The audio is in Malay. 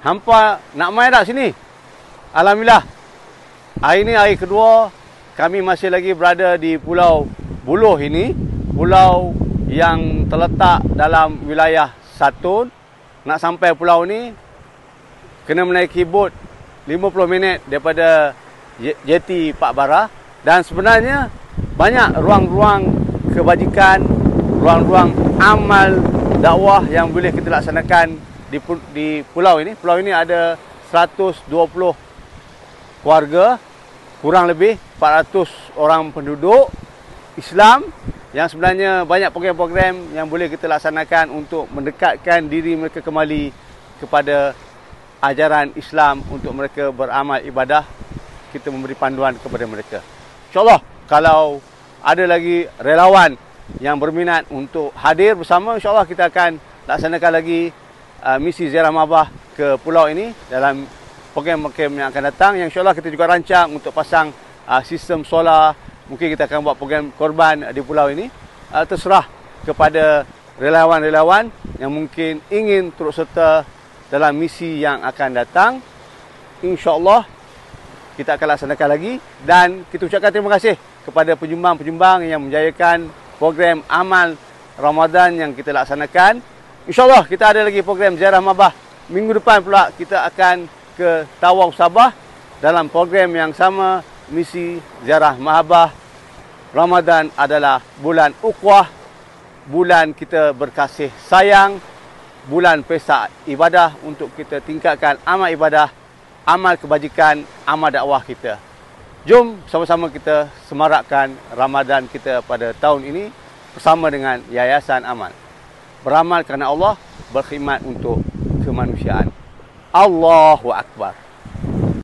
Hampa nak main tak sini? Alhamdulillah. Hari ini hari kedua kami masih lagi berada di Pulau Buloh ini. Pulau yang terletak dalam wilayah Satun. Nak sampai pulau ni kena menaiki bot 50 minit daripada jeti Pak Bara. Dan sebenarnya banyak ruang-ruang kebajikan, ruang-ruang amal dakwah yang boleh kita laksanakan di pulau ini. Pulau ini ada 120 keluarga, kurang lebih 400 orang penduduk Islam, yang sebenarnya banyak program-program yang boleh kita laksanakan untuk mendekatkan diri mereka kembali kepada ajaran Islam, untuk mereka beramal ibadah. Kita memberi panduan kepada mereka. InsyaAllah kalau ada lagi relawan yang berminat untuk hadir bersama, insyaAllah kita akan laksanakan lagi misi ziarah Mahabbah ke pulau ini dalam program-program yang akan datang, yang insyaAllah kita juga rancang untuk pasang sistem solar. Mungkin kita akan buat program korban di pulau ini. Terserah kepada relawan-relawan yang mungkin ingin turut serta dalam misi yang akan datang. InsyaAllah kita akan laksanakan lagi. Dan kita ucapkan terima kasih kepada penyumbang-penyumbang yang menjayakan program amal Ramadan yang kita laksanakan. InsyaAllah kita ada lagi program ziarah Mahabbah. Minggu depan pula kita akan ke Tawau Sabah dalam program yang sama, misi ziarah Mahabbah. Ramadan adalah bulan ukhuwah, bulan kita berkasih sayang, bulan pesta ibadah untuk kita tingkatkan amal ibadah, amal kebajikan, amal dakwah kita. Jom sama-sama kita semarakkan Ramadan kita pada tahun ini bersama dengan Yayasan Amal. Beramal kerana Allah, berkhidmat untuk kemanusiaan. Allahu Akbar.